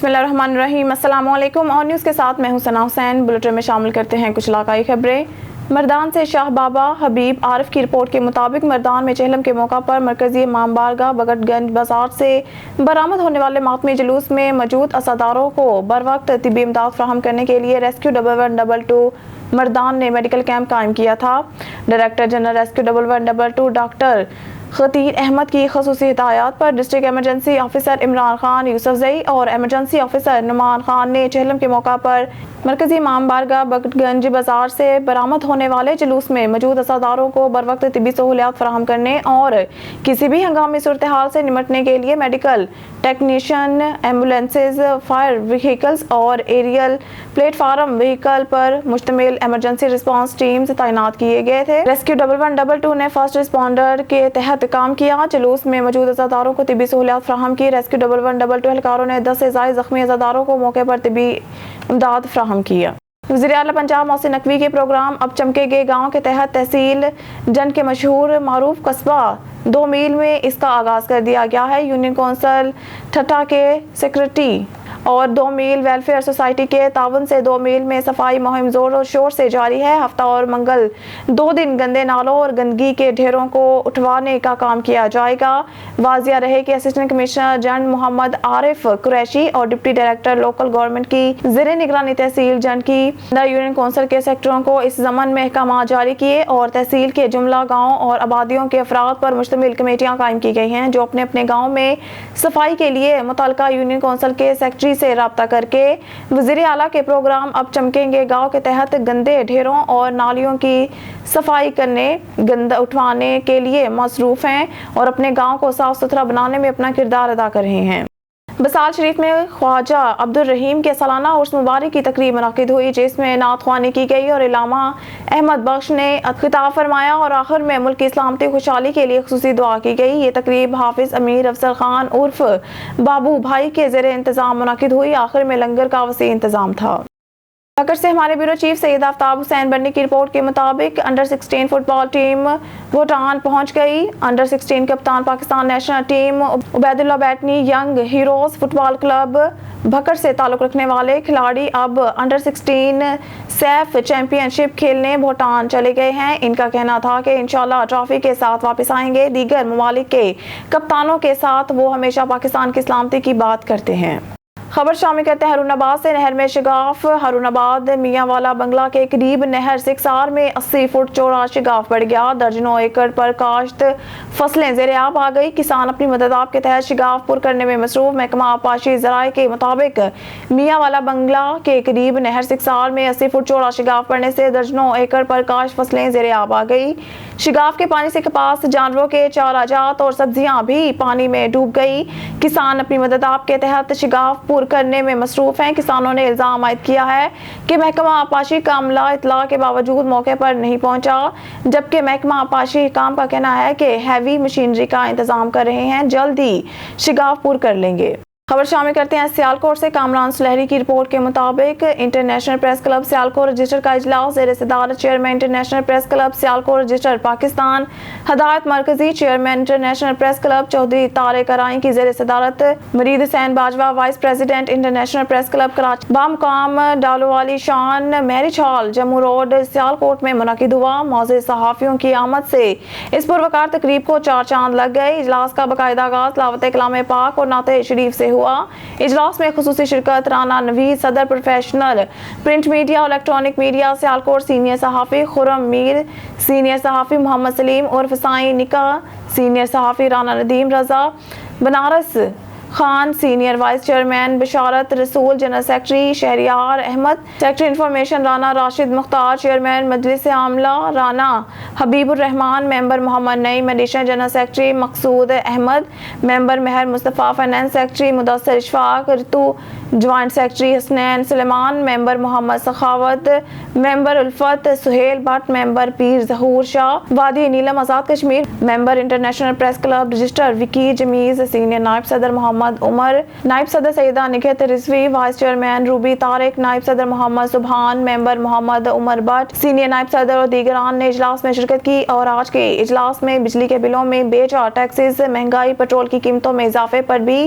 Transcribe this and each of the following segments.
بسم اللہ الرحمن الرحیم، السلام علیکم۔ اور نیوز کے ساتھ میں ہوں ثنا حسین۔ بلٹن میں شامل کرتے ہیں کچھ علاقائی خبریں۔ مردان سے شاہ بابا حبیب عارف کی رپورٹ کے مطابق مردان میں چہلم کے موقع پر مرکزی امام بارگاہ بگٹ گنج بازار سے برآمد ہونے والے ماتمی جلوس میں موجود عزاداروں کو بروقت طبی امداد فراہم کرنے کے لیے ریسکیو 1122 مردان نے میڈیکل کیمپ قائم کیا تھا۔ Director general rescue 1122 doctor Khateer Ahmed کی خصوصی ہدایات پر district emergency officer Imran Khan Yousafzai اور ایمرجنسی آفیسر نعمان خان نے چہلم کے موقع پر مرکزی امام بارگاہ بگٹ گنج بازار سے برآمد ہونے والے جلوس میں موجود عزاداروں کو بروقت طبی سہولیات فراہم کرنے اور کسی بھی ہنگامی صورتحال سے نمٹنے کے لیے medical technician, ambulances, fire vehicles اور ایریل پلیٹ فارم وہیکل پر مشتمل ایمرجنسی رسپانس ٹیمز تعینات کیے گئے تھے۔ ریسکیو 1122 نے فرسٹ رسپونڈر کے تحت کام کیا۔ جلوس میں موجود عزاداروں کو طبی سہولیات فراہم کی۔ ریسکیو 1122 اہلکاروں نے 10 سے زائد زخمی عزاداروں کو موقع پر طبی امداد فراہم کیا۔ وزیر اعلیٰ پنجاب محسن نقوی کے پروگرام اب چمکے گے گاؤں کے تحت تحصیل جنڈ کے مشہور معروف قصبہ 2 میل میں اس کا آغاز کر دیا گیا ہے۔ یونین کونسل ٹھٹھہ کے سیکرٹری اور 2 میل ویلفیئر سوسائٹی کے تعاون سے 2 میل میں صفائی مہم زور و شور سے جاری ہے۔ ہفتہ اور منگل 2 دن گندے نالوں اور گندگی کے ڈھیروں کو اٹھوانے کا کام کیا جائے گا۔ واضح رہے کہ اسسٹنٹ کمشنر جنڈ محمد عارف قریشی اور ڈپٹی ڈائریکٹر لوکل گورنمنٹ کی زیر نگرانی تحصیل جنڈ کی یونین کونسل کے سیکٹروں کو اس ضمن میں احکامات جاری کیے اور تحصیل کے جملہ گاؤں اور آبادیوں کے افراد پر مشتمل کمیٹیاں قائم کی گئی ہیں جو اپنے اپنے گاؤں میں صفائی کے لیے متعلقہ یونین کونسل کے سیکٹری سے رابطہ کر کے وزیر اعلیٰ کے پروگرام اب چمکیں گے گاؤں کے تحت گندے ڈھیروں اور نالیوں کی صفائی کرنے، گند اٹھوانے کے لیے مصروف ہیں اور اپنے گاؤں کو صاف ستھرا بنانے میں اپنا کردار ادا کر رہے ہیں۔ بسال شریف میں خواجہ عبدالرحیم کے سالانہ عرس مبارک کی تقریب منعقد ہوئی جس میں نعت خوانی کی گئی اور علامہ احمد بخش نے خطاب فرمایا اور آخر میں ملک کی سلامتی خوشحالی کے لیے خصوصی دعا کی گئی۔ یہ تقریب حافظ امیر افضل خان عرف بابو بھائی کے زیر انتظام منعقد ہوئی۔ آخر میں لنگر کا وسیع انتظام تھا۔ بھکر سے ہمارے بیورو چیف سید آفتاب حسین بنی کی رپورٹ کے مطابق انڈر 16 فٹ بال ٹیم بھوٹان پہنچ گئی۔ انڈر 16 کپتان پاکستان نیشنل ٹیم عبید اللہ بیٹنی ینگ ہیروز فٹ بال کلب بھکر سے تعلق رکھنے والے کھلاڑی اب انڈر 16 سیف چیمپئن شپ کھیلنے بھوٹان چلے گئے ہیں۔ ان کا کہنا تھا کہ انشاءاللہ ٹرافی کے ساتھ واپس آئیں گے۔ دیگر ممالک کے کپتانوں کے ساتھ وہ ہمیشہ پاکستان کی سلامتی کی بات کرتے ہیں۔ خبر شامل کرتے ہیں ہارون آباد سے۔ نہر میں شگاف۔ ہارون آباد میاں والا بنگلہ کے قریب نہر سکسار میں 80 فٹ چوڑا شگاف بڑھ گیا۔ درجنوں ایکڑ پر کاشت فصلیں زیر آب آ گئی۔ کسان اپنی مدد آپ کے تحت شگاف پر کرنے میں مصروف۔ محکمہ آبپاشی ذرائع کے مطابق میاں والا بنگلہ کے قریب نہر سکسار میں 80 فٹ چوڑا شگاف پڑنے سے درجنوں ایکڑ پر کاشت فصلیں زیر آب آ گئی۔ شگاف کے پانی سے کپاس، جانوروں کے چارہ جات اور سبزیاں بھی پانی میں ڈوب گئی۔ کسان اپنی مدد آپ کے تحت شگاف پر کرنے میں مصروف ہیں۔ کسانوں نے الزام عائد کیا ہے کہ محکمہ آبپاشی کا عملہ اطلاع کے باوجود موقع پر نہیں پہنچا، جبکہ محکمہ آبپاشی حکام کا کہنا ہے کہ ہیوی مشینری کا انتظام کر رہے ہیں، جلد ہی شگاف پر کر لیں گے۔ خبر شامل کرتے ہیں سیالکوٹ سے۔ کامران سلہری کی رپورٹ کے مطابق international press club Sialkot register کا اجلاس زیر صدارت chairman international press club Sialkot register Pakistan, ہدایت مرکزی chairman international press club Chaudhry Tariq Arain کی زیر صدارت، Mureed Hussain Bajwa vice president international press club Karachi بامقام Daloowali Shan marriage hall Jammu road Sialkot میں منعقد ہوا۔ معزز صحافیوں کی آمد سے اس پروقار تقریب کو 4 چاند لگ گئے۔ اجلاس کا باقاعدہ آغاز تلاوت کلام پاک اور نعت شریف سے ہوا۔ اجلاس میں خصوصی شرکت رانا نوید صدر پروفیشنل پرنٹ میڈیا اور الیکٹرانک میڈیا سیالکوٹ، سینئر صحافی خرم میر، سینئر صحافی محمد سلیم عرف سائیں نکا، سینئر صحافی Rana Nadeem Raza, Banaras Khan senior vice chairman, Basharat Rasool general secretary, Shehryar Ahmed secretary information, Rana Rashid Mukhtar chairman مجلس عاملہ، Rana Habib Ur-Rehman member, Muhammad Naeem additional general secretary, Maqsood Ahmed member, Mehr Mustafa finance secretary, Mudassar Ashfaq, Rattu joint secretary, Hasnain Sulaiman member, Muhammad Sakhawat member, الفت سہیل بٹ ممبر، پیر ظہور شاہ وادی Neelum Azad Kashmir member, international press club register وکی جمیز، سینئر نائب صدر محمد मोहम्मद उमर, नायब सदर Syeda Nikhat Rizvi, vice chairman Ruby Tariq, नायब सदर मोहम्मद सुबहान, मेंबर मोहम्मद उमर भट्ट, सीनियर नायब सदर और दीगरान ने इजलास में शिरकत की और आज के इजलास में बिजली के बिलों में बेजा टैक्सेस, महंगाई, पेट्रोल की कीमतों में इजाफे पर भी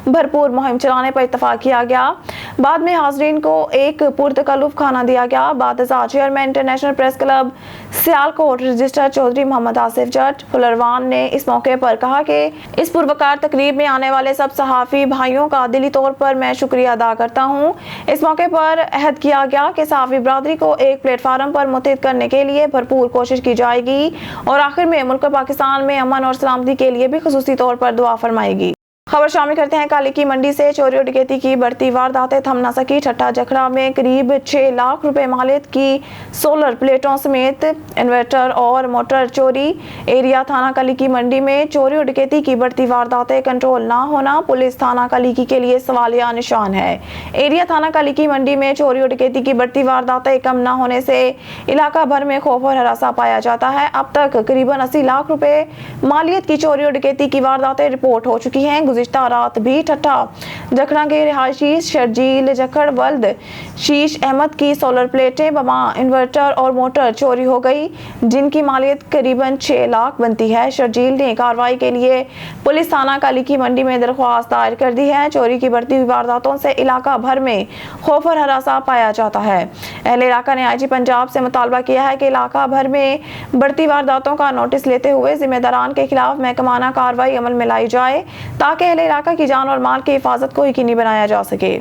भरपूर मुहिम चलाने पर इत्तफाक किया गया। बाद में हाज़रीन को एक पुरतकल्लुफ़ खाना दिया गया। Badshah chairman international press club Sialkot registrar Chaudhry Mohammad Asif Jat Phularwan ने इस मौके पर कहा कि इस पुरवकार तकरीब में आने वाले सब सहाफ़ी भाइयों का दिली तौर पर मैं शुक्रिया अदा करता हूँ। इस मौके पर अहद किया गया कि सहाफ़ी बरादरी को एक प्लेटफार्म पर मुत्तहिद करने के लिए भरपूर कोशिश की जाएगी और आखिर में मुल्क पाकिस्तान में अमन और सलामती के लिए भी खुसूसी तौर पर दुआ फरमाएगी। खबर शामिल करते हैं काली की मंडी से। चोरी और डकैती की बढ़ती वारदातें थम न सकी। ठट्टा जखड़ा में करीब 6 लाख रुपए मालियत की सोलर प्लेटों समेत इन्वर्टर और मोटर चोरी। एरिया थाना काली की मंडी में चोरी और डकैती की बढ़ती वारदातें कंट्रोल ना होना पुलिस थाना काली की के लिए सवालिया निशान है। एरिया थाना काली की मंडी में चोरी और डकैती की बढ़ती वारदातें कम न होने से इलाका भर में खौफ और हरासा पाया जाता है। अब तक करीबन 80 लाख रुपए मालियत की चोरी और डकैती की वारदातें रिपोर्ट हो चुकी हैं। गुज़िश्ता रात भी ठट्टा जखड़ा के रिहायशी शर्जील जखड़ वल्द शीश अहमद की सोलर प्लेटें बमा इन्वर्टर और मोटर चोरी हो गई, जिनकी मालियत करीबन 6 लाख बनती है। शर्जील ने कार्रवाई के लिए पुलिस थाना काली की मंडी में दरख्वास्त दायर कर दी है। चोरी की बढ़ती हुई वारदातों से इलाका भर में खौफ और हरासा पाया जाता है। अहले इलाका ने IG पंजाब से मुतालबा किया है कि इलाका भर में बढ़ती वारदातों का नोटिस लेते हुए जिम्मेदारान के खिलाफ महकमाना कार्रवाई अमल में लाई जाए ताकि अहले इलाका की जान और माल की हिफाजत को यकीनी बनाया जा सके।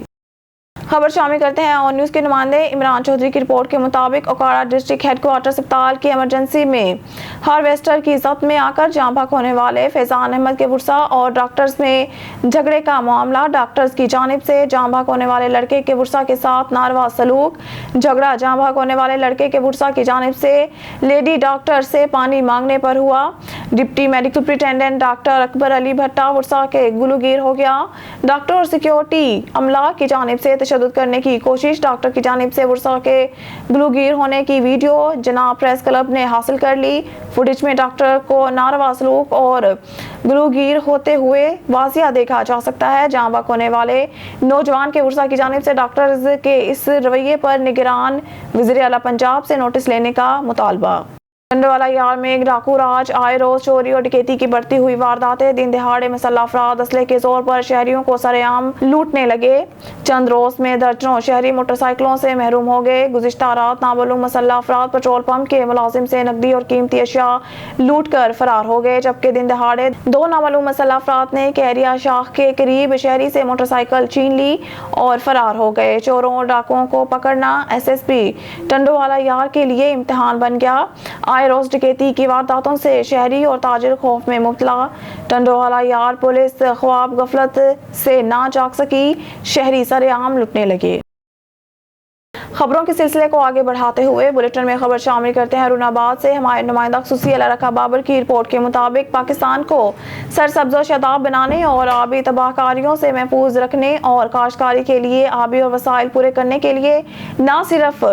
खबर शामिल करते हैं ऑन न्यूज़ के नुमाइंदे इमरान चौधरी की रिपोर्ट के मुताबिक ओकाड़ा डिस्ट्रिक्ट हेडक्वार्टर अस्पताल की इमरजेंसी में हार्वेस्टर की जब्त में आकर जान बहक होने वाले फैजान अहमद के बुरसा और डॉक्टर्स में झगड़े का मामला। डॉक्टर्स की जानिब से जान बहक होने वाले लड़के के बुरसा के साथ नारवा सलूक। झगड़ा जान बहक होने वाले लड़के के बुरसा की जानिब से लेडी डॉक्टर से पानी मांगने पर हुआ। Deputy medical superintendent doctor Akbar Ali भट्टा बुरसा के गुलूगीर हो गया। डॉक्टर और सिक्योरिटी अमला की जानिब से तशद्दुद करने की कोशिश। डॉक्टर की जानिब से बुरसा के गुलूगीर होने की वीडियो जनाब प्रेस क्लब ने हासिल कर ली। फुटेज में डॉक्टर को नारवा सलूक और गुलूगीर होते हुए वाजिया देखा जा सकता है। जान बहक होने वाले नौजवान के बुरसा की जानिब से डॉक्टर्स के इस रवैये पर निगरान वज़ीर आला पंजाब से नोटिस लेने का मुतालबा। टंडोवाला यार में डाकू राज। आए रोज चोरी और डकैती की बढ़ती हुई वारदातें। दिन दहाड़े मुसल्लह अफराद असले के जोर पर शहरियों को सरेआम लूटने लगे। चंद रोज में दर्जनों शहरी मोटरसाइकिलों से महरूम हो गए। गुज़िश्ता रात नामालूम मुसल्लह अफराद पेट्रोल पंप के मुलाजिम से नकदी और कीमती अशिया लूट कर फरार हो गए, जबकि दिन दहाड़े 2 नामालूम मुसल्लह अफराद ने कैरिया शाख के करीब शहरी से मोटरसाइकिल छीन ली और फरार हो गए। चोरों और डाकुओं को पकड़ना SSP टंडोवाला यार के लिए इम्तिहान बन गया। आए रोज डकैती की वारदातों से शहरी और ताजिर खौफ में मुब्तला। टंडोवाला यार पुलिस ख्वाब गफलत से ना जाग सकी, शहरी सरेआम लुटने लगे। खबरों के सिलसिले को आगे बढ़ाते हुए बुलेटिन में खबर शामिल करते हैं रुनाबाद से। हमारे नुमाइंदा खुसूसी अला रखा बाबर की रिपोर्ट के मुताबिक पाकिस्तान को सरसब्ज़ और शादाब बनाने और आबी तबाहकारियों से महफूज रखने और काश्तकारी के लिए आबी और वसाइल पूरे करने के लिए न सिर्फ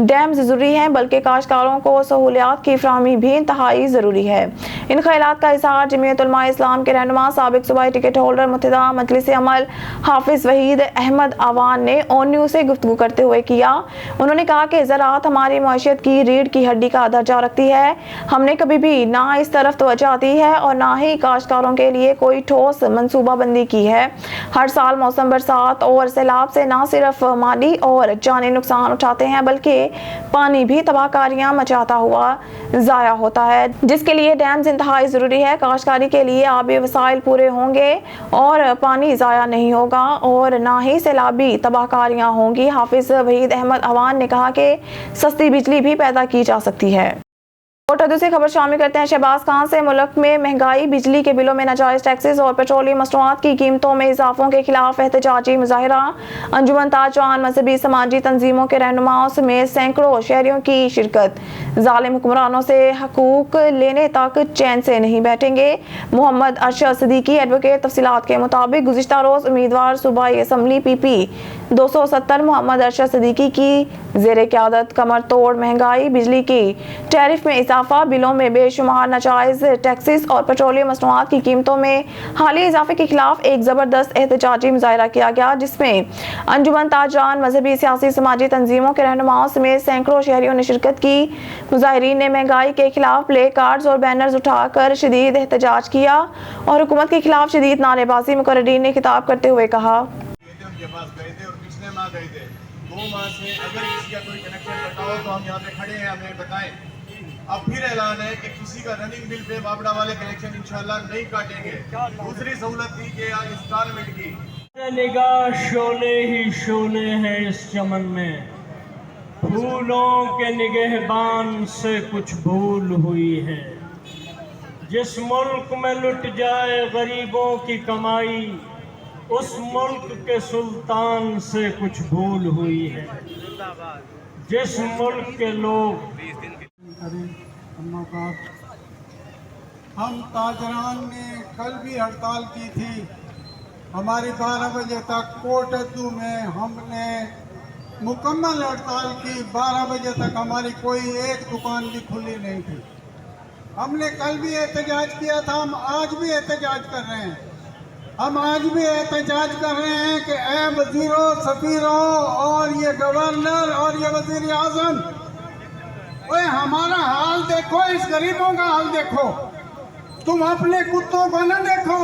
डैम्स ज़रूरी हैं बल्कि काश्तकारों को सहूलियात की फराहमी भी इंतहाई ज़रूरी है। इन ख्यालात का इज़हार जमीयत उलमा इस्लाम के रहनुमा साबिक सूबाई टिकट होल्डर मुत्तहिदा मजलिस अमल हाफिज वहीद अहमद आवान ने ऑन न्यूज़ से गुफ्तगू करते हुए किया। उन्होंने कहा कि ज़राअत हमारी मईशत की रीढ़ की हड्डी का दर्जा रखती है। हमने कभी भी ना इस तरफ तवज्जो दी है और ना ही काश्तकारों के लिए कोई ठोस मनसूबाबंदी की है। हर साल मौसम बरसात और सैलाब से ना सिर्फ माली और जानी नुकसान उठाते हैं बल्कि पानी भी तबाहकारियां मचाता हुआ ज़ाया होता है, जिसके लिए डैम्स इंतहाई ज़रूरी है। काश्तकारी के लिए आबी वसाइल पूरे होंगे और पानी ज़ाया नहीं होगा और ना ही सैलाबी तबाहकारियां होंगी। हाफिज वहीद अहमद आवान ने कहा कि सस्ती बिजली भी पैदा की जा सकती है। और दूसरी खबर शामिल करते हैं शहबाज खान से। मुल्क में महंगाई, बिजली के बिलों में नाजायज टैक्सेस और पेट्रोलियम मसनूआत की कीमतों में इजाफों के खिलाफ एहतजाजी मुजाहिरा। अंजुमन ताजवान मजहबी समाजी तंजीमों के रहनुमाओं समेत सैकड़ों शहरियों की शिरकत। जालिम हुक्मरानों से हकूक लेने तक चैन से नहीं बैठेंगे। मोहम्मद अरशद सिद्दीकी एडवोकेट। तफसीलात के मुताबिक गुज़िश्ता रोज उम्मीदवार सूबाई असम्बली PP 270 मोहम्मद अरशद सिद्दीकी की ज़ेरे क़यादत कमर तोड़ महंगाई, बिजली की टैरिफ में इजाफा, बिलों में बेशुमार नाजायज़ टैक्सेस और पेट्रोलियम मसनूआत की कीमतों में हालिया इजाफे के खिलाफ एक ज़बरदस्त एहतजाजी मुजाहरा किया गया, जिसमें अंजुमन ताजरान, मजहबी, सियासी, समाजी तंजीमों के रहनुमाओं समेत सैकड़ों शहरियों ने शिरकत की। मुजाहिरीन ने महंगाई के खिलाफ प्ले कार्ड्स और बैनर्स उठाकर शदीद एहतजाज किया और हुकूमत के खिलाफ शदीद नारेबाजी। मुकर्ररीन ने खिताब करते हुए कहा, उनके पास गए थे और पिछले माह गए थे, 2 माह से अगर किसी का कोई कनेक्शन कटा हो तो हम यहाँ पे खड़े हैं, हमें बताएं। अब फिर ऐलान है कि किसी का रनिंग बिल पे बाबड़ा वाले कनेक्शन इंशाल्लाह नहीं काटेंगे। दूसरी सहूलत थी कि इंस्टॉलमेंट की। निगाह शोले ही शोले हैं इस चमन में, फूलों के निगहबान से कुछ भूल हुई है। जिस मुल्क में लुट जाए गरीबों की कमाई, उस मुल्क के सुल्तान से कुछ भूल हुई है। जिस मुल्क के लोग हम ताजरान ने कल भी हड़ताल की थी। हमारी 12 बजे तक कोटद्दू में हमने मुकम्मल हड़ताल की। 12 बजे तक हमारी कोई एक दुकान भी खुली नहीं थी। हमने कल भी एहतजाज किया था, हम आज भी एहतजाज कर रहे हैं। हम आज भी एहतजाज कर रहे हैं कि ऐ वज़ीरों, सफ़ीरों और ये गवर्नर और ये वज़ीर आज़म, ओए हमारा हाल देखो, इस गरीबों का हाल देखो। तुम अपने कुत्तों को न देखो,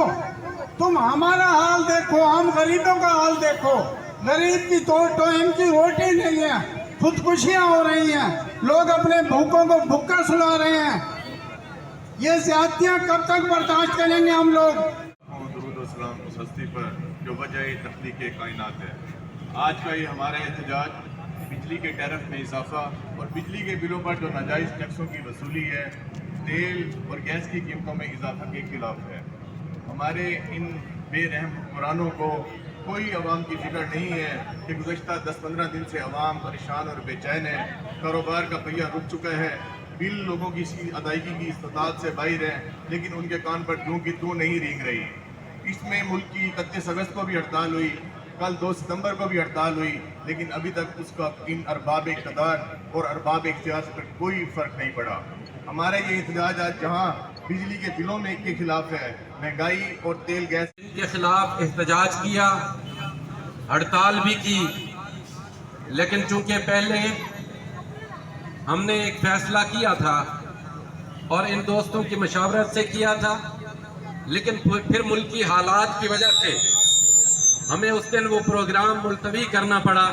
तुम हमारा हाल देखो, हम गरीबों का हाल देखो। गरीब की तो इनकी रोटी नहीं है, खुदकुशियाँ हो रही हैं, लोग अपने भूखों को भूखा सुला रहे हैं। ये ज़्यादतियाँ कब तक बर्दाश्त करेंगे हम लोग? सलाम उस हस्ती पर जो वजह तख्लीक कायनात है। आज का ये हमारा एहतजाज बिजली के टैरिफ में इजाफा और बिजली के बिलों पर जो नाजायज़ टैक्सों की वसूली है, तेल और गैस की कीमतों में इजाफा के खिलाफ है। हमारे इन बेरहम हुक्मरानों को कोई अवाम की फिक्र नहीं है कि गुज़श्ता 10-15 दिन से अवाम परेशान और बेचैन है। कारोबार का पहिया रुक चुका है, बिल लोगों की अदायगी की इस्तात से बाहर है, लेकिन उनके कान पर त्यों की त्यों नहीं रेंग रही। इसमें मुल्क की 31 अगस्त को भी हड़ताल हुई, कल 2 सितंबर को भी हड़ताल हुई, लेकिन अभी तक उसका इन अरबाब इक़्तिदार और अरबाब इख्तियार पर कोई फ़र्क नहीं पड़ा। हमारा ये एहतजाज आज जहाँ बिजली के बिलों में के खिलाफ है, महंगाई और तेल गैस के खिलाफ एहतजाज किया, हड़ताल भी की, लेकिन चूंकि पहले हमने एक फैसला किया था और इन दोस्तों की मशावरत से किया था, लेकिन फिर मुल्की हालात की वजह से हमें उस दिन वो प्रोग्राम मुलतवी करना पड़ा।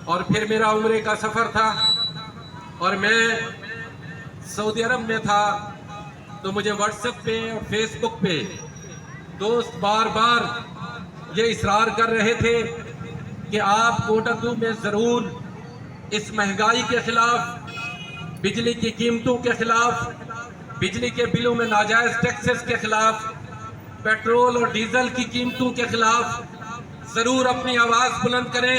और फिर मेरा उम्रे का सफ़र था और मैं सऊदी अरब में था, तो मुझे व्हाट्सएप पे और फेसबुक पे दोस्त बार बार ये इसरार कर रहे थे कि आप कोटद्दू में ज़रूर इस महंगाई के खिलाफ, बिजली की कीमतों के खिलाफ, बिजली के बिलों में नाजायज़ टैक्सेस के खिलाफ, पेट्रोल और डीजल की कीमतों के खिलाफ ज़रूर अपनी आवाज़ बुलंद करें,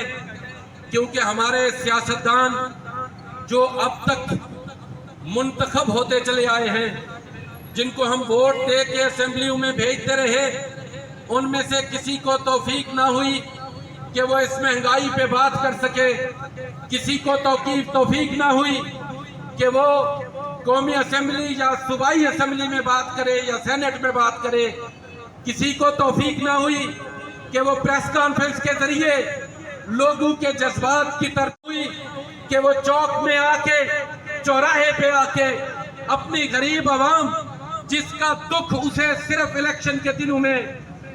क्योंकि हमारे सियासतदान जो अब तक मुंतखब होते चले आए हैं, जिनको हम वोट दे के असेंबलियों में भेजते रहे, उनमें से किसी को तौफीक ना हुई कि वो इस महंगाई पे बात कर सके, किसी को तौफीक ना हुई कि वो कौमी असेंबली या सूबाई असेंबली में बात करे या सेनेट में बात करे, किसी को तौफीक ना हुई कि वो प्रेस कॉन्फ्रेंस के जरिए लोगों के जज्बात की तरफ हुई कि वो चौक में आके, चौराहे पे आके अपनी गरीब आवाम जिसका दुख उसे सिर्फ इलेक्शन के दिनों में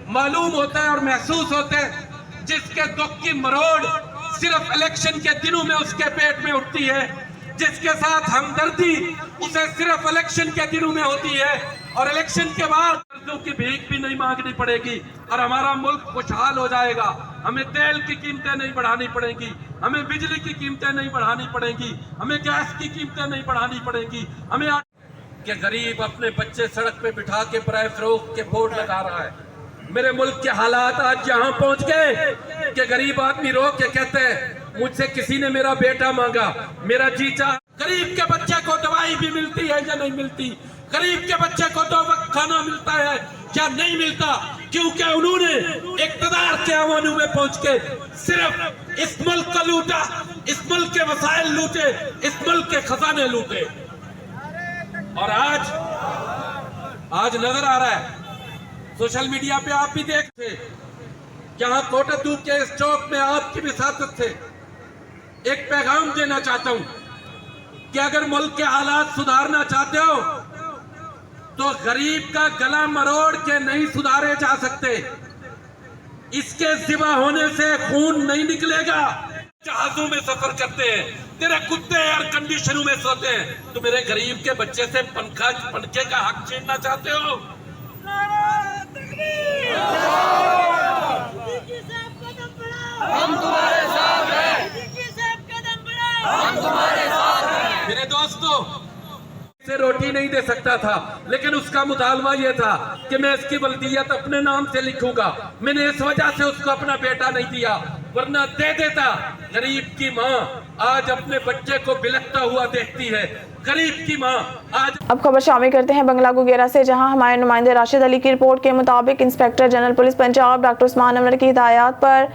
मालूम होता है और महसूस होता है, जिसके दुख की मरोड़ सिर्फ इलेक्शन के दिनों में उसके पेट में उठती है, जिसके साथ हमदर्दी उसे सिर्फ इलेक्शन के दिनों में होती है और इलेक्शन के बाद कर्जों की भीख भी नहीं मांगनी पड़ेगी और हमारा मुल्क खुशहाल हो जाएगा। हमें तेल की कीमतें नहीं बढ़ानी पड़ेंगी, हमें बिजली की कीमतें नहीं बढ़ानी पड़ेंगी, हमें गैस की कीमतें नहीं बढ़ानी पड़ेंगी। हमें कि गरीब अपने बच्चे सड़क पे बिठा के प्राय फरोख्त के बोर्ड लगा रहा है। मेरे मुल्क के हालात आज यहाँ पहुँच गए कि गरीब आदमी रो के कहते हैं मुझसे किसी ने मेरा बेटा मांगा, मेरा जीजा। गरीब के बच्चे को दवाई भी मिलती है या नहीं मिलती? गरीब के बच्चे को 2 वक्त खाना मिलता है या नहीं मिलता? क्योंकि उन्होंने इक़्तिदार के अवानू में पहुंच के सिर्फ इस मुल्क को लूटा, इस मुल्क के वसाइल लूटे, इस मुल्क के खजाने लूटे। और आज नजर आ रहा है, सोशल मीडिया पे आप भी देखते, यहाँ कोटद्दू के इस चौक में आपकी भी साथत से एक पैगाम देना चाहता हूं कि अगर मुल्क के हालात सुधारना चाहते हो तो गरीब का गला मरोड़ के नहीं सुधारे जा सकते। इसके सिवा होने से खून नहीं निकलेगा। जहाजों में सफर करते हैं, तेरे कुत्ते एयर कंडीशनों में सोते हैं, तो मेरे गरीब के बच्चे से पंखे का हक छीनना चाहते हो? हम तुम्हारे साथ हैं। हम तुम्हारे साथ हैं। मेरे दोस्तों, से रोटी नहीं दे सकता था, लेकिन उसका मुतालबा यह था कि मैं इसकी वल्दियत अपने नाम से लिखूंगा। मैंने इस वजह से उसको अपना बेटा नहीं दिया, वरना दे देता। गरीब की माँ आज अपने बच्चे को बिलखता हुआ देखती है। गरीब की माँ आज। अब खबर शामिल करते हैं बंगला गुगेरा से, जहां हमारे नुमाइंदे राशिद अली की रिपोर्ट के मुताबिक inspector general police Punjab doctor Usman Anwar की हिदायत पर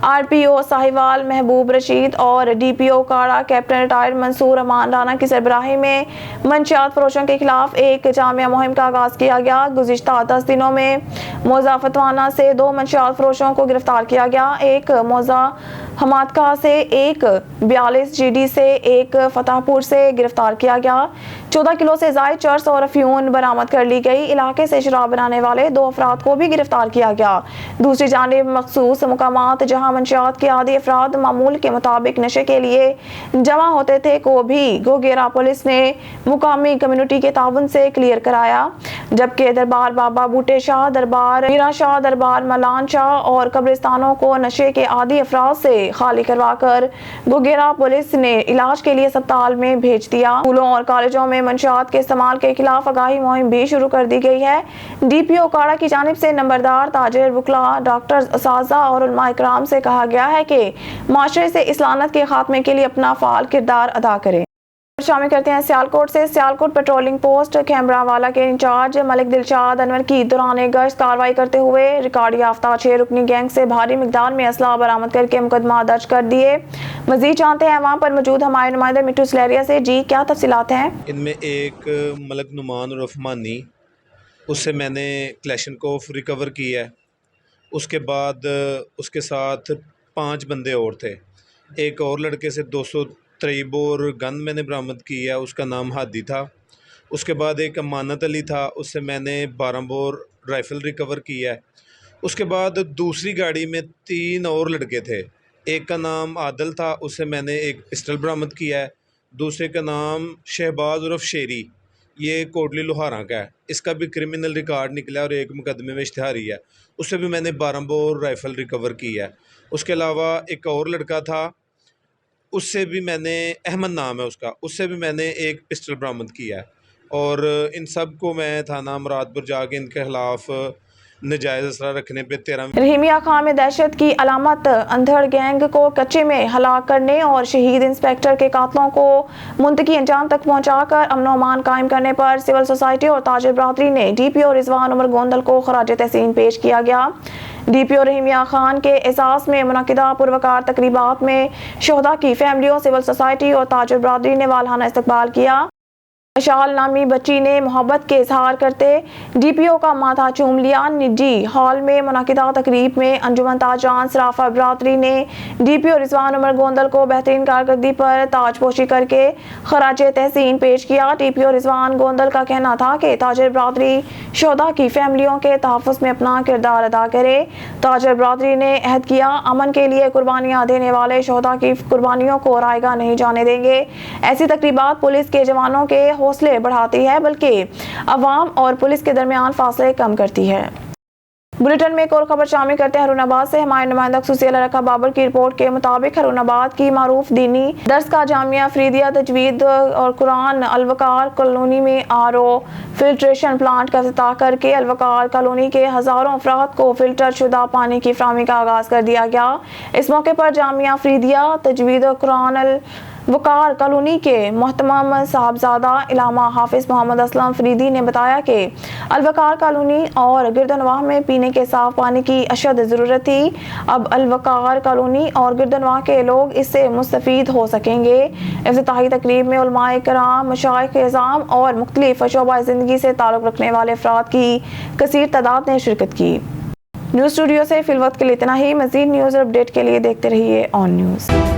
आरपीओ साहिवाल महबूब रशीद और डीपीओ काड़ा कैप्टन रिटायर्ड मंसूर अमान राना की सरबराही में मंशियात फरोशों के खिलाफ एक जामिया मुहिम का आगाज किया गया। गुज़िश्ता 10 दिनों में मौजा फतवाना से 2 मंशियात फरोशों को गिरफ्तार किया गया। एक मौजा हमादका से, एक 42 जीडी से, एक फतेहपुर से गिरफ्तार किया गया। 14 किलो से ज़ायद चर्स और अफ्यून बरामद कर ली गई। इलाके से शराब बनाने वाले 2 अफराद को भी गिरफ्तार किया गया। दूसरी जानिब मखसूस मकामात जहां मंशियात के आदी अफराद मामूल के मुताबिक नशे के लिए जमा होते थे को भी गोगेरा पुलिस ने मुकामी कम्युनिटी के ताउन से क्लियर कराया। जबकि दरबार बाबा बूटे शाह, दरबार मीरा शाह, दरबार मलान शाह और कब्रिस्तानों को नशे के आदी अफराद से खाली करवाकर गोगेरा पुलिस ने इलाज के लिए अस्पताल में भेज दिया। स्कूलों और कॉलेजों में मंशियात के इस्तेमाल के खिलाफ आगाही मुहिम भी शुरू कर दी गई है। डीपीओ काड़ा की जानिब से नंबरदार, ताजिर, वकला, डॉक्टर, असातिज़ा और उलमा इकराम से कहा गया है कि माशरे से इस लानत के खात्मे के लिए अपना फाल किरदार अदा करें। शामिल करते हैं सियालकोट से। सियालकोट पेट्रोलिंग पोस्ट खैमरावाला के इंचार्ज मलिक दिलशाद अनवर की दौरान गश्त कार्रवाई करते हुए रिकॉर्ड याफ्ता 6 रुकनी गैंग से भारी मिकदार में असला बरामद करके मुकदमा दर्ज कर दिए। मजीद जानते हैं वहाँ पर मौजूद हमारे नुमाइंदे मिट्टू सलेरिया से। जी, क्या तफसीलात हैं? इनमें एक मलक नुमान और रफमानी, उससे मैंने क्लैशनकोफ रिकवर की है। उसके बाद उसके साथ 5 बंदे और थे। एक और लड़के से 203 बोर गन मैंने बरामद की है, उसका नाम हादी था। उसके बाद एक अमानत अली था, उससे मैंने 12 बोर राइफ़ल रिकवर की है। उसके बाद दूसरी गाड़ी में 3 और लड़के थे। एक का नाम आदल था, उससे मैंने एक पिस्टल बरामद किया है। दूसरे का नाम शहबाज उर्फ शेरी, ये कोटली लोहारा का है। इसका भी क्रिमिनल रिकॉर्ड निकला और एक मुकदमे में इश्तिहारी है। उससे भी मैंने 12 बोर राइफ़ल रिकवर की है। उसके अलावा एक और लड़का था, उससे भी मैंने, अहमद नाम है उसका, उससे भी मैंने एक पिस्टल बरामद किया है। और इन सब को मैं थाना मुरादपुर जाके इनके खिलाफ नजायज़ असला रखने पे 13 रहीमिया खां में दहशत की अलामत। अंधड़ गैंग को कच्चे में हलाक करने और शहीद इंस्पेक्टर के कातलों को मुंतकी अंजाम तक पहुंचाकर अमन व अमान कायम करने पर सिविल सोसाइटी और ताजिर बरादरी ने डीपीओ रिजवान उमर गोंदल को खराज तहसीन पेश किया गया। डीपीओ रहीमिया खान के एहसास में मुनक़िदा पुरवकार तकरीबात में शोहदा की फैमिलियों, सिविल सोसाइटी और ताजिर बरादरी ने वालहाना इस्तकबाल किया। मशाल नामी बच्ची ने मोहब्बत के इजहार करते डीपीओ का माथा चूम लिया। निजी हॉल में मुनक़िदा तकरीब में अंजुमन ताजान सराफा बरादरी ने डीपीओ रिजवान उमर गोंदल को बेहतरीन कारकर्दगी पर ताजपोशी करके खराज तहसीन पेश किया। डीपीओ रिजवान गोंदल का कहना था कि ताजिर बरादरी शोहदा की फैमिलियों के तहफ़्फ़ुज़ में अपना किरदार अदा करे। ताजिर बरादरी ने अहद किया, अमन के लिए कुर्बानियाँ देने वाले शोहदा की कुर्बानियों को रायगा नहीं जाने देंगे। ऐसी तकरीबात पुलिस के जवानों के हौसले बढ़ाती है, बल्कि अवाम और पुलिस के दरमियान फासले कम करती है। बुलेटिन में एक और खबर शामिल करते हैं हरुनाबाद से। हमारे नुमाइंदा खुसूसी अली रखा बाबर की रिपोर्ट के मुताबिक हरुनाबाद की मारूफ दीनी दर्स का जामिया फरीदिया तजवीद और कुरान अलवकार कॉलोनी में आरओ फिल्ट्रेशन प्लांट का इफ्तिताह करके अलवकार कॉलोनी के हज़ारों अफराद को फिल्टर शुदा पानी की फराहमी का आगाज़ कर दिया गया। इस मौके पर जामिया फरीदिया तजवीद और कुरान वकार कॉलोनी के मोहतरम साहबजादा इलामा हाफिज मोहम्मद असलम फरीदी ने बताया कि अलवकार कॉलोनी और गिरदनवाह में पीने के साफ पानी की अशद ज़रूरत थी। अब अलवकार कॉलोनी और गिरदनवाह के लोग इससे मुस्तफ़ीद हो सकेंगे। इफ्तिताही तकरीब में उलमाए कराम, मशाइख इज़ाम और मुख्तलिफ शोबा ज़िंदगी से ताल्लुक़ रखने वाले अफराद की कसीर तादाद ने शिरकत की। न्यूज़ स्टूडियो से फिल वक्त के लिए इतना ही। मज़ीद न्यूज़ और अपडेट के लिए देखते रहिए ऑन न्यूज़।